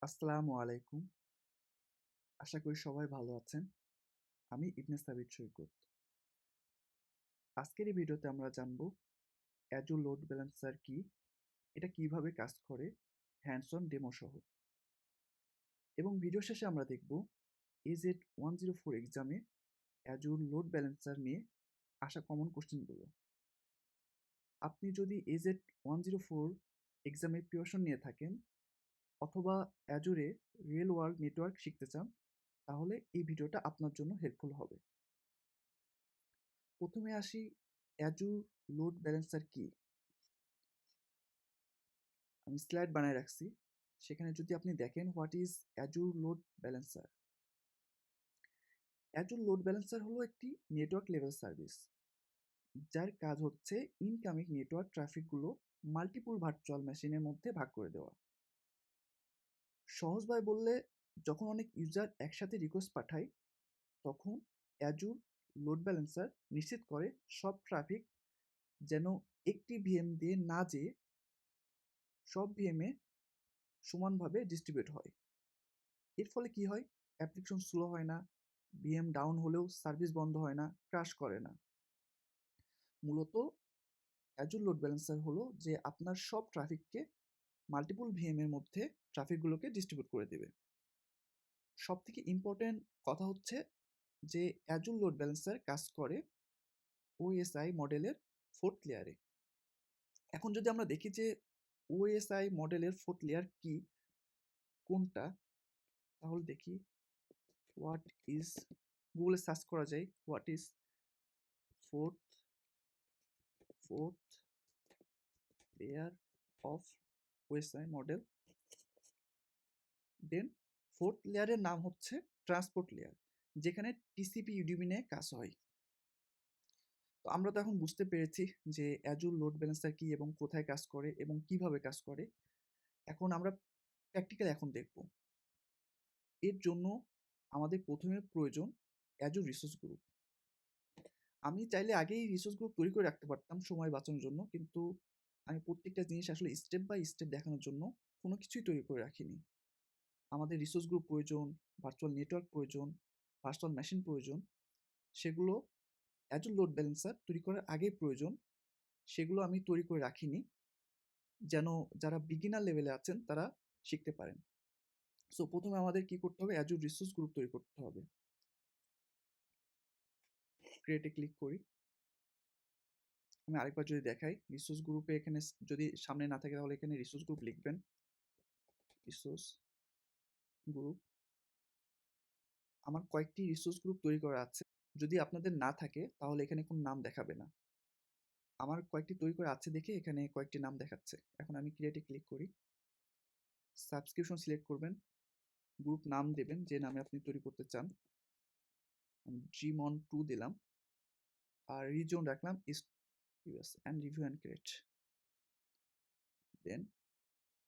আসসালামু আলাইকুম। আশা করি সবাই ভালো আছেন। আমি ইবনে সাবিত সৈকত। আজকের এই ভিডিওতে আমরা জানব Azure লোড ব্যালেন্সার কি, এটা কিভাবে কাজ করে, হ্যান্ডস অন ডেমো সহ। এবং ভিডিও শেষে আমরা দেখব AZ-104 এক্সামে Azure লোড ব্যালেন্সার নিয়ে আসা কমন কোশ্চেনগুলো। আপনি যদি AZ-104 এক্সামের প্রিপারেশন নিয়ে থাকেন অথবা Azure রিয়েল ওয়ার্ল্ড নেটওয়ার্ক শিখতে চান, তাহলে এই ভিডিওটা আপনার জন্য হেল্পফুল হবে। প্রথমে আসি Azure লোড ব্যালেন্সার কি। আমি স্লাইড বানায় রাখছি, সেখানে যদি আপনি দেখেন what is Azure load balancer. Azure load balancer হলো একটি নেটওয়ার্ক লেভেল সার্ভিস, যার কাজ হচ্ছে ইনকামিং নেটওয়ার্ক ট্রাফিকগুলো মাল্টিপল ভার্চুয়াল মেশিনের মধ্যে ভাগ করে দেওয়া। সহজভাবে বললে, যখন অনেক ইউজার একসাথে রিকোয়েস্ট পাঠায়, তখন Azure লোড ব্যালেন্সার নিশ্চিত করে সব ট্রাফিক যেন একটি ভিএম দিয়ে না যেয়ে সব ভিএমে সমানভাবে ডিস্ট্রিবিউট হয়। এর ফলে কি হয়? অ্যাপ্লিকেশন স্লো হয় না, ভিএম ডাউন হলেও সার্ভিস বন্ধ হয় না, ক্রাশ করে না। মূলত Azure লোড ব্যালেন্সার হলো যে আপনার সব ট্রাফিককে মাল্টিপল ভিএম এর মধ্যে ট্রাফিকগুলোকে ডিস্ট্রিবিউট করে দেবে। সব থেকে ইম্পর্টেন্ট কথা হচ্ছে যে Azure লোড ব্যালেন্সার কাজ করে ওএসআই মডেলের 4th লেয়ারে। এখন যদি আমরা দেখি যে ওএসআই মডেলের 4th লেয়ার কি, কোনটা, তাহলে দেখি হোয়াট ইজ, গুগলে সার্চ করা যায় what is fourth layer of OSI model. Then fourth লেয়ারের নাম হচ্ছে ট্রান্সপোর্ট লেয়ার, যেখানে টিসিপি ইউডিপি নিয়ে কাজ হয়। তো আমরা তো এখন বুঝতে পেরেছি যে Azure লোড ব্যালেন্সার কি এবং কোথায় কাজ করে এবং কিভাবে কাজ করে। এখন আমরা প্র্যাকটিক্যাল দেখব। এর জন্য আমাদের প্রথমে প্রয়োজন Azure রিসোর্স গ্রুপ। আমি চাইলে আগেই রিসোর্স গ্রুপ তৈরি করে রাখতে পারতাম সময় বাঁচানোর জন্য, কিন্তু আমি প্রত্যেকটা জিনিস আসলে স্টেপ বাই স্টেপ দেখানোর জন্য কোনো কিছুই তৈরি করে রাখিনি। আমাদের রিসোর্স গ্রুপ প্রয়োজন, ভার্চুয়াল নেটওয়ার্ক প্রয়োজন, ভার্চুয়াল মেশিন প্রয়োজন, সেগুলো Azure লোড ব্যালেন্সার তৈরি করার আগেই প্রয়োজন। সেগুলো আমি তৈরি করে রাখিনি, যেন যারা বিগিনার লেভেলে আছেন তারা শিখতে পারেন। সো প্রথমে আমাদের কি করতে হবে? Azure রিসোর্স গ্রুপ তৈরি করতে হবে। ক্রিয়েটে ক্লিক করি। আমি আরেকবার যদি দেখাই, রিসোর্স গ্রুপে এখানে যদি সামনে না থাকে তাহলে এখানে রিসোর্স গ্রুপ লিখবেন, রিসোর্স গ্রুপ। আমার কয়েকটি রিসোর্স গ্রুপ তৈরি করা আছে, যদি আপনাদের না থাকে তাহলে এখানে কোনো নাম দেখাবে না। আমার কয়েকটি তৈরি করা আছে দেখে এখানে কয়েকটি নাম দেখাচ্ছে। এখন আমি ক্রিয়েটে ক্লিক করি, সাবস্ক্রিপশন সিলেক্ট করবেন, গ্রুপ নাম দেবেন যে নামে আপনি তৈরি করতে চান। Gmon2 দিলাম, আর রিজন রাখলাম east US, and review and create, then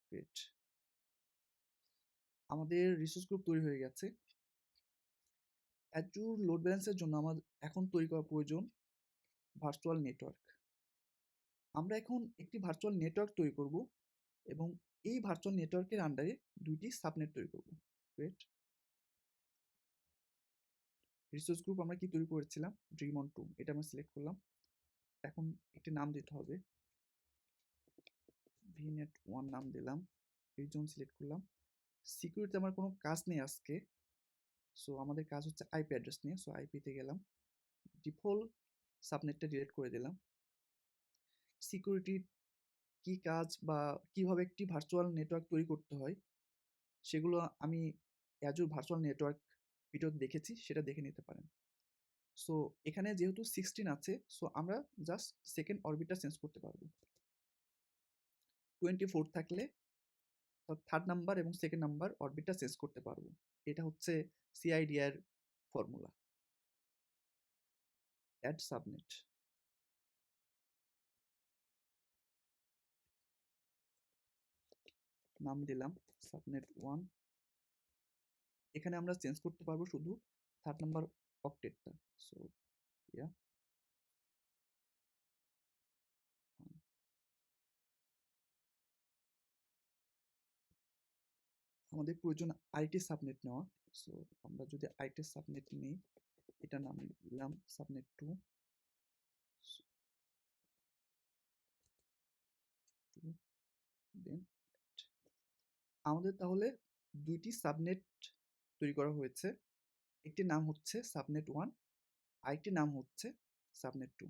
create. আমাদের রিসোর্স গ্রুপ তৈরি হয়ে গেছে। Azure লোড ব্যালেন্সের জন্য আমার এখন তৈরি করা প্রয়োজন ভার্চুয়াল নেটওয়ার্ক। আমরা এখন একটি ভার্চুয়াল নেটওয়ার্ক তৈরি করব এবং এই ভার্চুয়াল নেটওয়ার্কের আন্ডারে দুইটি সাবনেট তৈরি করব। ক্রিয়েট রিসোর্স গ্রুপ আমরা কি তৈরি করেছিলাম? Gmon2, এটা আমরা সিলেক্ট করলাম। এখন একটি নাম দিতে হবে, vnet1 নাম দিলাম, রিজন সিলেক্ট করলাম। সিকিউরিটিতে আমার কোনো কাজ নেই আজকে, সো আমাদের কাজ হচ্ছে আইপি অ্যাড্রেস নিয়ে। সো আইপিতে গেলাম, ডিফল্ট সাবনেটটা ডিলিট করে দিলাম। সিকিউরিটির কি কাজ বা কিভাবে একটি ভার্চুয়াল নেটওয়ার্ক তৈরি করতে হয় সেগুলো আমি Azure ভার্চুয়াল নেটওয়ার্ক ভিডিও দেখেছি, সেটা দেখে নিতে পারেন। সো এখানে যেহেতু 16 আছে, সো আমরা জাস্ট সেকেন্ড অরবিটটা চেঞ্জ করতে পারবো। 24 থাকলে থার্ড নাম্বার এবং সেকেন্ড নাম্বার অরবিটটা চেঞ্জ করতে পারবো। এটা হচ্ছে সিআইডিআর ফর্মুলা। অ্যাড সাবনেট, নাম দিলাম সাবনেট 1। এখানে আমরা চেঞ্জ করতে পারবো শুধু থার্ড নাম্বার অক্টেটটা। সো ইয়া, আমাদের প্রয়োজন আরেকটি সাবনেট নেওয়া। সো আমরা যদি আরেকটি সাবনেট নিই, এটা নাম দিলাম সাবনেট 2, দেন আমাদের তাহলে দুইটি সাবনেট তৈরি করা হয়েছে। একটি নাম হচ্ছে সাবনেট 1, আরেকটি নাম হচ্ছে সাবনেট 2,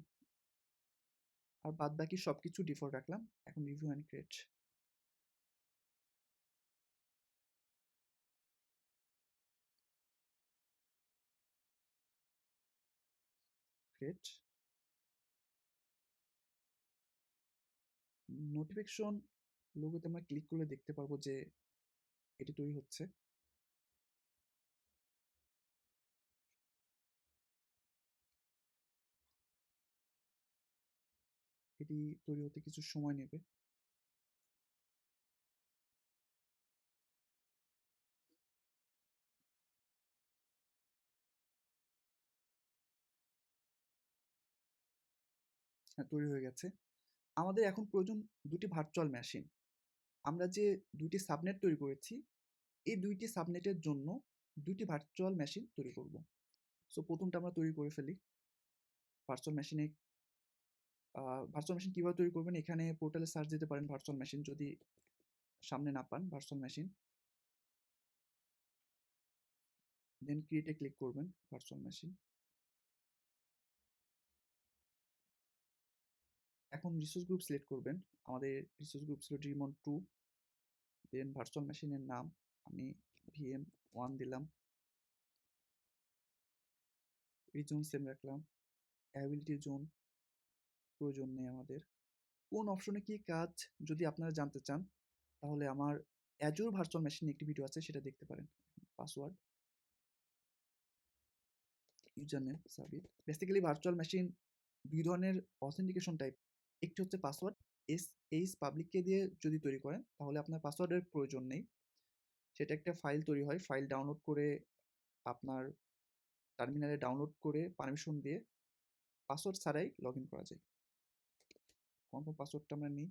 আর বাদ বাকি সবকিছু ডিফল্ট রাখলাম। এখন review and create. Create notification লোগোতে আমরা ক্লিক করলে দেখতে পারবো যে এটি তৈরি হচ্ছে। এটি তৈরি হতে কিছু সময় নেবে। হ্যাঁ, তৈরি হয়ে গেছে। আমাদের এখন প্রয়োজন দুটি ভার্চুয়াল মেশিন। আমরা যে দুইটি সাবনেট তৈরি করেছি, এই দুইটি সাবনেটের জন্য দুইটি ভার্চুয়াল মেশিন তৈরি করব। সো প্রথমটা আমরা তৈরি করে ফেলি। ভার্চুয়াল মেশিনে ভার্চুয়াল মেশিন কীভাবে তৈরি করবেন, এখানে পোর্টালে সার্চ দিতে পারেন ভার্চুয়াল মেশিন, যদি সামনে না পান ভার্চুয়াল মেশিন, দেন ক্রিয়েটে ক্লিক করবেন ভার্চুয়াল মেশিন। এখন রিসোর্স গ্রুপ সিলেক্ট করবেন। আমাদের রিসোর্স গ্রুপ ছিল ডিমন 2, দেন ভার্চুয়াল মেশিনের নাম আমি VM1 দিলাম, রিজন সেম রাখলাম, অ্যাবিলিটি জোন প্রয়োজন নেই আমাদের। কোন অপশনে কি কাজ যদি আপনারা জানতে চান, তাহলে আমার অ্যাজুর ভার্চুয়াল মেশিনে একটি ভিডিও আছে, সেটা দেখতে পারেন। পাসওয়ার্ড, ইউজার নেম সাবিত। বেসিক্যালি ভার্চুয়াল মেশিন দুই ধরনের অথেন্টিকেশন টাইপ। একটি হচ্ছে পাসওয়ার্ড, এইচ পাবলিককে দিয়ে যদি তৈরি করেন তাহলে আপনার পাসওয়ার্ডের প্রয়োজন নেই। সেটা একটা ফাইল তৈরি হয়, ফাইল ডাউনলোড করে আপনার টার্মিনালে ডাউনলোড করে পারমিশন দিয়ে পাসওয়ার্ড ছাড়াই লগ ইন করা যায়। কনফার্ম পাসওয়ার্ডটা আমরা নিই।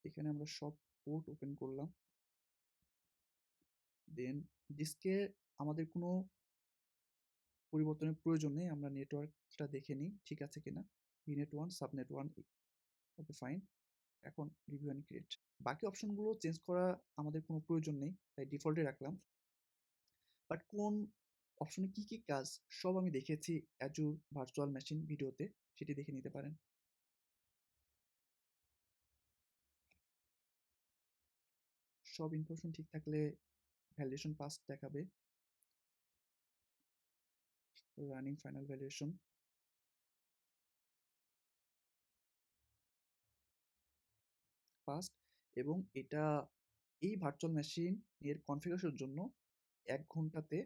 এখানে আমরা সব পোর্ট ওপেন করলাম। দেন ডিস্কে আমাদের কোনো পরিবর্তনের প্রয়োজন নেই, আমরা নেটওয়ার্কটা দেখে নিই ঠিক আছে কিনা। ভিনেট 1, সাবনেট 1, ওকে ফাইন। এখন রিভিউ অ্যান্ড ক্রিয়েট। বাকি অপশনগুলো চেঞ্জ করা আমাদের কোনো প্রয়োজন নেই, তাই ডিফল্টে রাখলাম। বাট কোন অপশনে কি কি কাজ সব আমি দেখেছি অ্যাজুর ভার্চুয়াল মেশিন ভিডিওতে, সেটি দেখে নিতে পারেন। সব ইনফরমেশন ঠিক থাকলে ভ্যালিডেশন পাস দেখাবে, রানিং ফাইনাল ভ্যালিডেশন ফাস্ট। এবং এটা এই ভার্চুয়াল মেশিন এর কনফিগারেশনের জন্য 1 ঘন্টাতে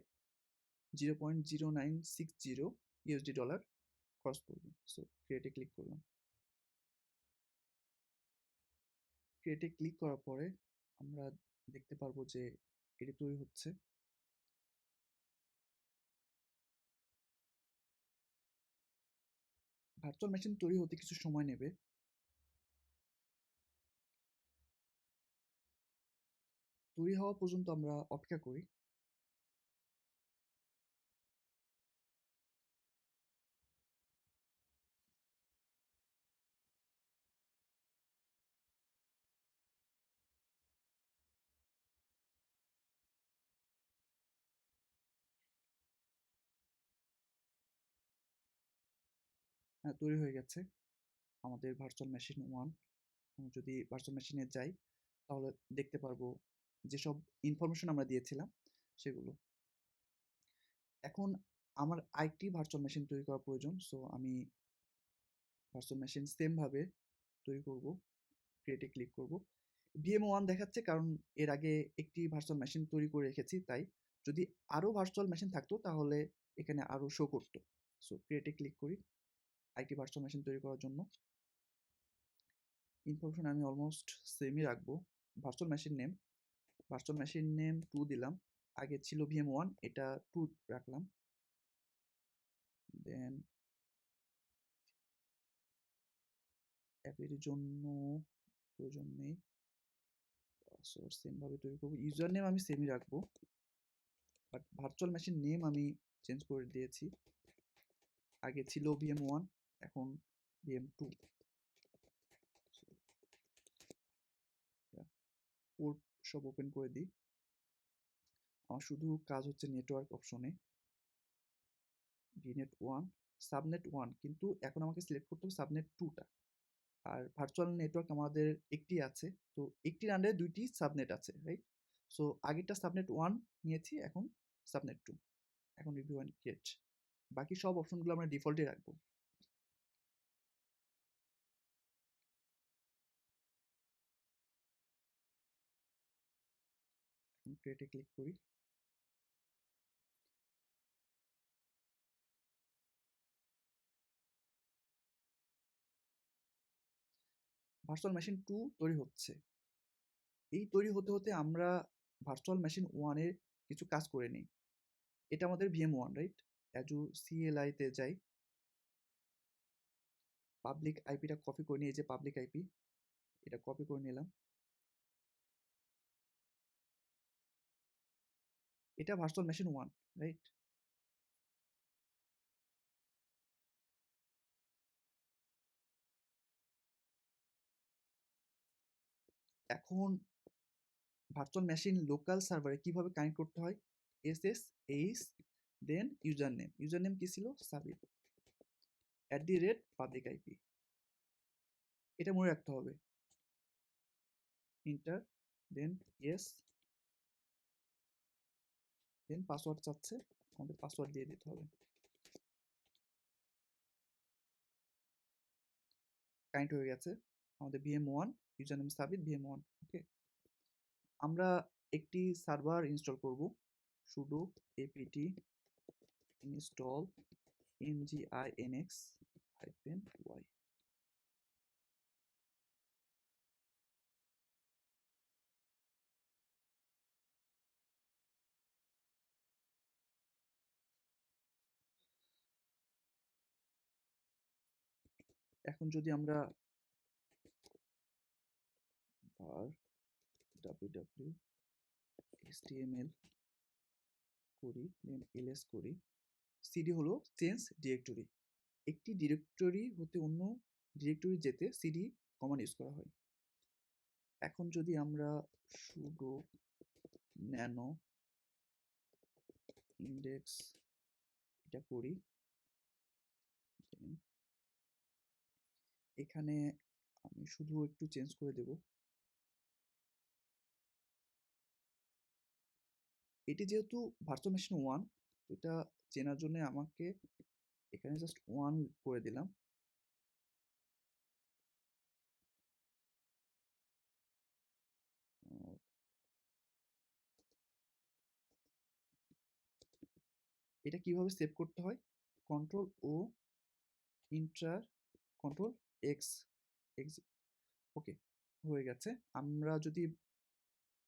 $0.0960 খরচ পড়বে। সো ক্রিয়েটে ক্লিক করলাম। ক্রিয়েটে ক্লিক করার পরে আমরা দেখতে পারবো যে এটি তৈরি হচ্ছে। ভার্চুয়াল মেশিন তৈরি হতে কিছু সময় নেবে। তৈরি হওয়া পর্যন্ত আমরা অপেক্ষা করি। হ্যাঁ, তৈরি হয়ে গেছে আমাদের ভার্চুয়াল মেশিন 1। আমি যদি ভার্চুয়াল মেশিনে যাই তাহলে দেখতে পারবো যেসব ইনফরমেশন আমরা দিয়েছিলাম সেগুলো। এখন আমার আরেকটি ভার্চুয়াল মেশিন তৈরি করা প্রয়োজন। সো আমি ভার্চুয়াল মেশিন সেমভাবে তৈরি করব। ক্রিয়েটে ক্লিক করব। VM1 দেখাচ্ছে কারণ এর আগে একটি ভার্চুয়াল মেশিন তৈরি করে রেখেছি, তাই যদি আরও ভার্চুয়াল মেশিন থাকতো তাহলে এখানে আরও শো করতো। সো ক্রিয়েটে ক্লিক করি আরেকটি ভার্চুয়াল মেশিন তৈরি করার জন্য। ইনফরমেশন আমি অলমোস্ট সেমই রাখবো। ভার্চুয়াল মেশিন নেম 2 দিলাম। আগে ছিল VM1, এটা 2 রাখলাম। দেন অ্যাপের জন্য প্রয়োজন নেই, পাসওয়ার্ড সেম ভাবে তৈরি করবো, ইউজার নেম আমি সেমই রাখবো, বাট ভার্চুয়াল মেশিন নেম আমি চেঞ্জ করে দিয়েছি। আগে ছিল VM1, এখন VM2। পোর্ট সব ওপেন করে দিই। আমার শুধু কাজ হচ্ছে নেটওয়ার্ক অপশনে, ভিনেট 1, সাবনেট 1, কিন্তু এখন আমাকে সিলেক্ট করতে হবে সাবনেট 2টা। আর ভার্চুয়াল নেটওয়ার্ক আমাদের একটি আছে, তো একটির আন্ডারে দুইটি সাবনেট আছে, রাইট? সো আগেরটা সাবনেট 1 নিয়েছি, এখন সাবনেট 2। এখন রিভিউ অ্যান্ড ক্রিয়েট, বাকি সব অপশনগুলো আমরা ডিফল্টে রাখবো। এখন ক্রিয়েটে ক্লিক করি। ভার্চুয়াল মেশিন 2 তৈরি হচ্ছে। এই তৈরি হতে হতে আমরা ভার্চুয়াল মেশিন 1 এর কিছু কাজ করে নিই। এটা আমাদের VM1, রাইট? অ্যাজুর CLI তে যাই, পাবলিক আইপিটা কপি করে নিই, এই যে পাবলিক আইপি, এটা কপি করে নিলাম। এটা ভার্চুয়াল মেশিন 1, রাইট? এখন ভার্চুয়াল মেশিন লোকাল সার্ভারে কিভাবে কানেক্ট করতে হয়, SSH দেন ইউজার নেম কি ছিল, সাবিত, @ পাবলিক আইপি, এটা মনে রাখতে হবে। ইন্টার, দেন ইয়েস, দেন পাসওয়ার্ড চাচ্ছে, আমাদের পাসওয়ার্ড দিয়ে দিতে হবে। কানেক্ট হয়ে গেছে আমাদের VM1, ইউজার নেম সাবিত, VM1। ওকে, আমরা একটি সার্ভার ইনস্টল করব, sudo apt install nginx-y। এখন যদি আমরা var www html করি, দেন ls করি, cd হলো চেঞ্জ ডিরেক্টরি। একটি ডিরেক্টরি হতে অন্য ডিরেক্টরি যেতে cd কমান্ড ইউজ করা হয়। এখন যদি আমরা sudo nano index এটা করি, এখানে আমি শুধু একটু চেঞ্জ করে দেব। এটি যেহেতু ভার্চুয়াল মেশিন 1, এটা চেনার জন্য আমাকে এখানে জাস্ট 1 করে দিলাম। এটা কিভাবে সেভ করতে হয়, কন্ট্রোল ও ইন্টার কন্ট্রোল এক্স এক্স। ওকে, হয়ে গেছে। আমরা যদি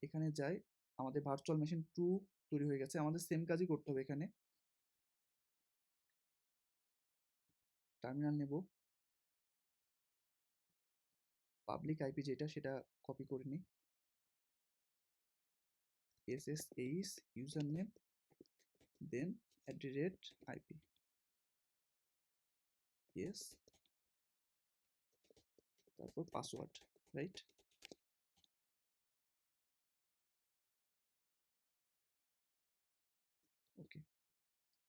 এখানে যাই, আমাদের ভার্চুয়াল মেশিন 2 তৈরি হয়ে গেছে। আমাদের সেম কাজই করতে হবে। এখানে টার্মিনাল নেব, পাবলিক আইপি যেটা সেটা কপি করে নিই, SSH ইউজার নেম, দেন @IP, ইয়েস, তারপর পাসওয়ার্ড, রাইট? ওকে,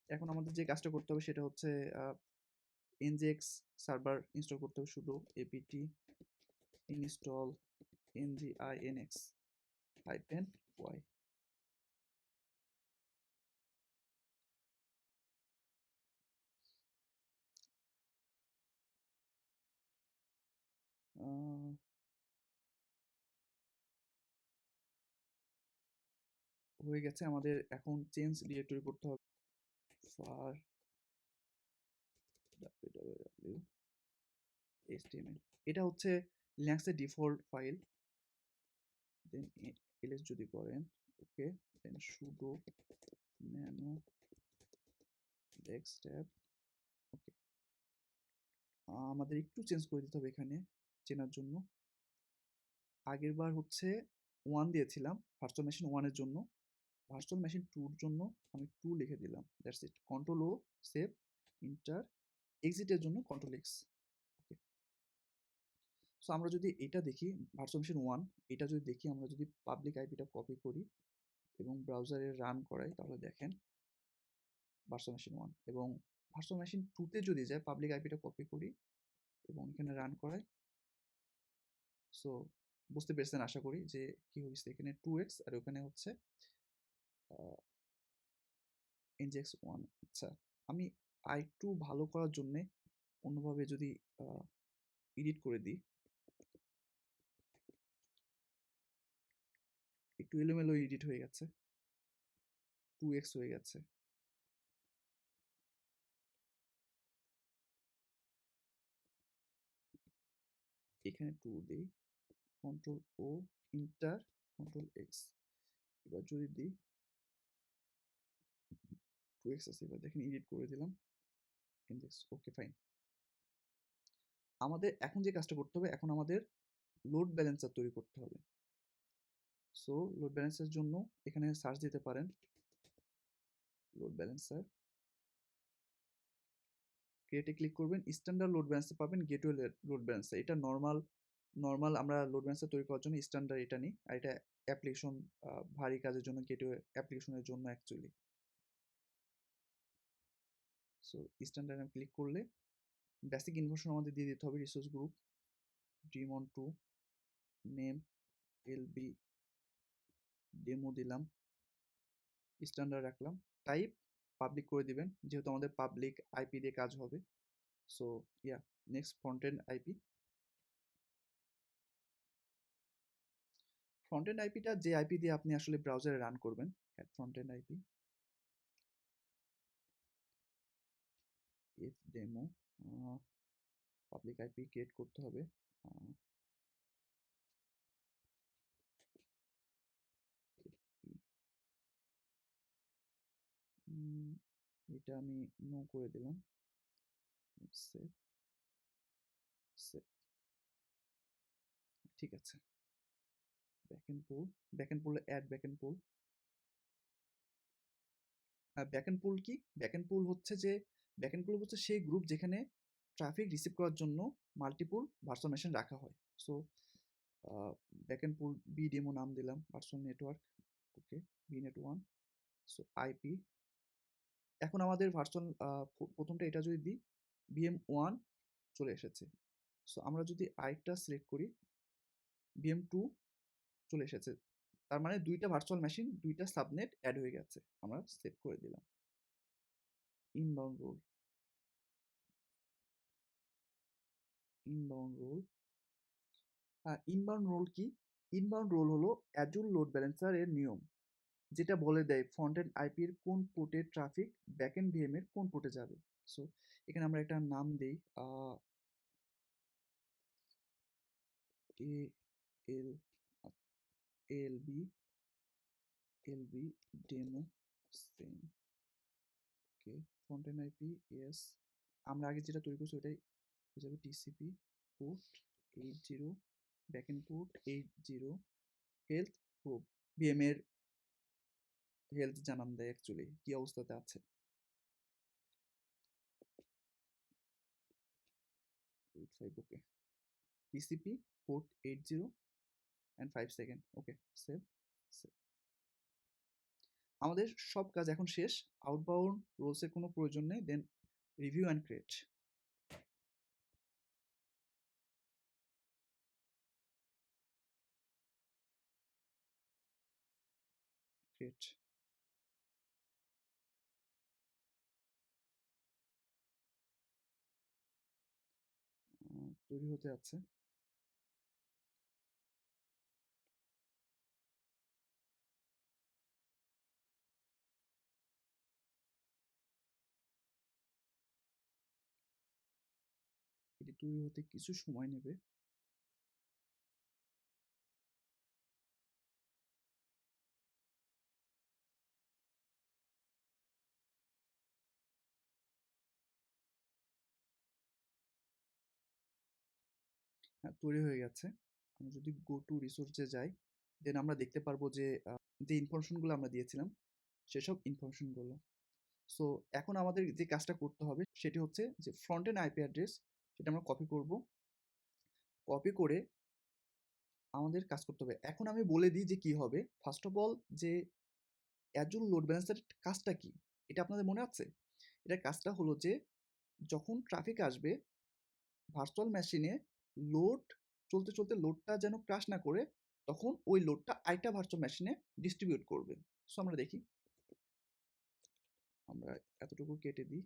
এখন আমাদের যে কাজটা করতে হবে সেটা হচ্ছে nginx সার্ভার ইনস্টল করতে হবে, শুধু apt install nginx-y। হয়ে গেছে। আমাদের এখন চেঞ্জ ডিরেক্টরি করতে হবে, var www html, এটা হচ্ছে লিনাক্সের ডিফল্ট ফাইল। দেন ls যদি করেন, ওকে, দেন sudo nano desktop। ওকে, আমাদের একটু চেঞ্জ করে দিতে হবে এখানে, চেনার জন্য। আগের বার হচ্ছে 1 দিয়েছিলাম ভার্চুয়াল মেশিন 1 এর জন্য, ভার্চুয়াল মেশিন 2 এর জন্য আমি 2 লিখে দিলাম, that's it. Control O, save, enter, এক্সিটের জন্য কন্ট্রোল এক্স। ওকে, সো আমরা যদি এটা দেখি ভার্চুয়াল মেশিন 1, এটা যদি দেখি, আমরা যদি পাবলিক আইপিটা কপি করি এবং ব্রাউজারে রান করাই, তাহলে দেখেন ভার্চুয়াল মেশিন 1, এবং ভার্চুয়াল মেশিন 2 তে যদি যায়, পাবলিক আইপিটা কপি করি এবং এখানে রান করাই। সো বুঝতে পেরেছেন আশা করি যে কি হয়েছে, এখানে 2x আর ওখানে হচ্ছে nginx1। আচ্ছা, আমি আরেকটু ভালো করার জন্য অন্যভাবে যদি এডিট করে দিই, একটু এলোমেলো এডিট হয়ে গেছে, 2x হয়ে গেছে। এখানে 2 দিই, কন্ট্রোল ও, ইন্টার, কন্ট্রোল এক্স। এবার যদি দিই 2x আছে, এবার দেখেন এডিট করে দিলাম ইন্ডেক্স। ওকে, ফাইন। আমাদের এখন যে কাজটা করতে হবে, এখন আমাদের লোড ব্যালেন্সার তৈরি করতে হবে। সো লোড ব্যালেন্সের জন্য এখানে সার্চ দিতে পারেন, লোড ব্যালেন্সার, ক্রিয়েটে ক্লিক করবেন, স্ট্যান্ডার্ড লোড ব্যালেন্সার পাবেন, গেটওয়ে লোড ব্যালেন্সার। এটা নর্মাল আমরা লোড ব্যালেন্সার তৈরি করার জন্য স্ট্যান্ডার্ড এটা নিই, আর এটা অ্যাপ্লিকেশন ভারী কাজের জন্য, গেটওয়ে অ্যাপ্লিকেশনের জন্য অ্যাকচুয়ালি। সো স্ট্যান্ডার্ড আমি ক্লিক করলে বেসিক ইনফরমেশন আমাদের দিয়ে দিতে হবে, resource group, daemon2, name LB demo দিলাম, স্ট্যান্ডার্ড রাখলাম, টাইপ পাবলিক করে দিবেন যেহেতু আমাদের পাবলিক আইপি দিয়ে কাজ হবে। So yeah, next front end IP. Front end আইপিটা যে আইপি দিয়ে আপনি আসলে ব্রাউজারে রান করবেন, front end IP if demo, public IP create করতে হবে। এটা আমি নো করে দিলাম, সেভ, সেভ, ঠিক আছে। ব্যাকএন্ড পুল অ্যাড ব্যাকএন্ড পুল। ব্যাকএন্ড পুল কি? ব্যাকএন্ড পুল হচ্ছে সেই গ্রুপ যেখানে ট্রাফিক রিসিভ করার জন্য মাল্টিপুল ভার্চুয়াল মেশিন রাখা হয়। সো ব্যাকএন্ড পুল বি ডেমো নাম দিলাম, ভার্চুয়াল নেটওয়ার্ক, ওকে, বিনেট 1। সো আইপি, এখন আমাদের ভার্চুয়াল প্রথমটা এটা যদি দিই, VM1 চলে এসেছে। সো আমরা যদি আরেকটা সিলেক্ট করি, VM2 চলে এসেছে, তার মানে দুইটা ভার্চুয়াল মেশিন, দুইটা সাবনেট অ্যাড হয়ে গেছে। আমরা সেভ করে দিলাম। Inbound rule, inbound rule, inbound rule কি? ইনবাউন্ড রোল হলো অ্যাজুর লোড ব্যালেন্সার এর নিয়ম, যেটা বলে দেয় ফ্রন্ট এন্ড আইপির কোন পোর্টে ট্রাফিক ব্যাক এন্ড ভিএম এর কোন পোর্টে যাবে। সো এখানে আমরা একটা নাম দেই, A L LB LB demo same. Okay, front end IP yes, আমরা আগে যেটা তৈরি করছি ওটাই হয়ে যাবে, TCP port 80, back end port 80, health probe, VM এর হেলথ জানান দেয় অ্যাকচুয়ালি কি অবস্থাতে আছে। 85, okay, TCP port 80 and 5 second, okay, save, save. আমাদের সব কাজ এখন শেষ, আউটবাউন্ড রোলসের কোনো প্রয়োজন নেই। দেন রিভিউ অ্যান্ড ক্রিয়েট, ক্রিয়েট, তৈরি হতে আছে। এটি তৈরি হতে কিছু সময় নেবে। হ্যাঁ, তৈরি হয়ে গেছে। আমরা যদি গো টু রিসোর্সে যাই, দেন আমরা দেখতে পারবো যে যে ইনফরমেশনগুলো আমরা দিয়েছিলাম সেসব ইনফরমেশনগুলো। সো এখন আমাদের যে কাজটা করতে হবে সেটি হচ্ছে যে ফ্রন্ট এন্ড আইপি অ্যাড্রেস, সেটা আমরা কপি করব। কপি করে আমাদের কাজ করতে হবে। এখন আমি বলে দিই যে কি হবে। ফার্স্ট অফ অল, যে অ্যাজুর লোড ব্যালেন্সের কাজটা কি, এটা আপনাদের মনে আছে? এটার কাজটা হলো যে যখন ট্রাফিক আসবে ভার্চুয়াল মেশিনে, লোড চলতে চলতে লোডটা যেন ক্রাশ না করে, তখন ওই লোডটা আরেকটা ভার্চুয়াল মেশিনে ডিস্ট্রিবিউট করবে। সো আমরা দেখি, আমরা এতটুকু কেটে দিই।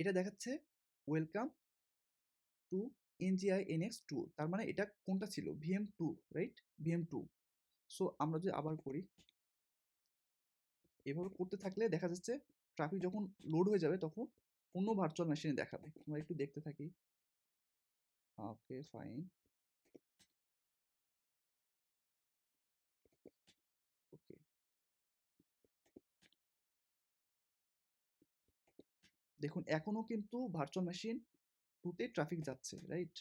এটা দেখাচ্ছে ওয়েলকাম টু NGINX2, তার মানে এটা কোনটা ছিল? VM2, right? VM2। সো আমরা যদি আবার করি, এভাবে করতে থাকলে দেখা যাচ্ছে ট্রাফিক যখন লোড হয়ে যাবে তখন অন্য ভার্চুয়াল মেশিনে দেখাবে। আমরা একটু দেখতে থাকি। ওকে, ফাইন। ওকে, দেখুন এখনো কিন্তু ভার্চুয়াল মেশিন টুতে ট্রাফিক যাচ্ছে, রাইট?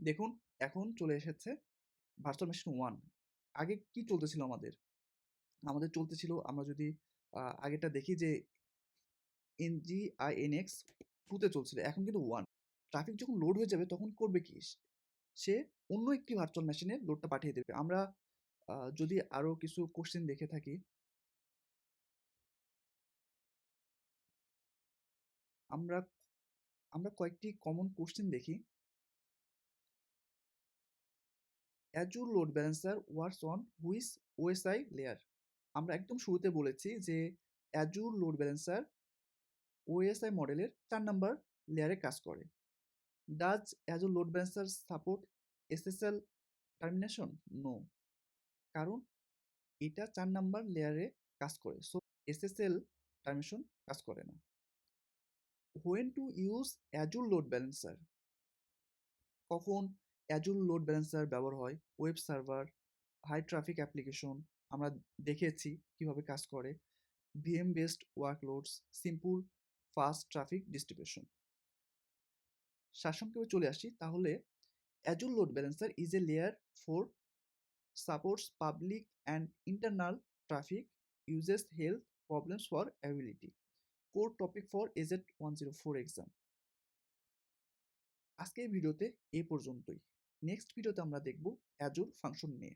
দেখুন এখন চলে এসেছে ভার্চুয়াল মেশিন 1। আগে কি চলতেছিল আমাদের? আমাদের চলতেছিল, আমরা যদি আগেরটা দেখি, যে NGINX2 তে চলছিল, এখন কিন্তু 1। ট্রাফিক যখন লোড হয়ে যাবে তখন করবে কি? সে অন্য একটি ভার্চুয়াল মেশিনে লোডটা পাঠিয়ে দেবে। আমরা যদি আরো কিছু কোশ্চেন দেখে থাকি, আমরা আমরা কয়েকটি কমন কোশ্চেন দেখি। Azure load balancer works on which OSI layer? আমরা একদম শুরুতে বলেছি যে অ্যাজুর লোড ব্যালেন্সার ওএসআই মডেলের 4 নাম্বার লেয়ারে কাজ করে। Does Azure load balancer support SSL termination? No, কারণ এটা 4 নাম্বার লেয়ারে কাজ করে, সো এসএসএল টার্মিনেশন কাজ করে না। When to use Azure load balancer? কখন অ্যাজুর লোড ব্যালেন্সার ব্যবহার হয়? Web server, high traffic application, আমরা দেখেছি কিভাবে কাজ করে। VM based workloads, simple fast traffic distribution. সারসংক্ষেপে চলে আসি তাহলে। Azure load balancer is a layer four supports public and internal traffic, uses health problems for availability. Core topic for AZ104 exam. আজকের ভিডিওতে এই পর্যন্তই। নেক্সট ভিডিওতে আমরা দেখব অ্যাজুর ফাংশন নিয়ে।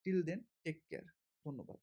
Till then, take care. ধন্যবাদ।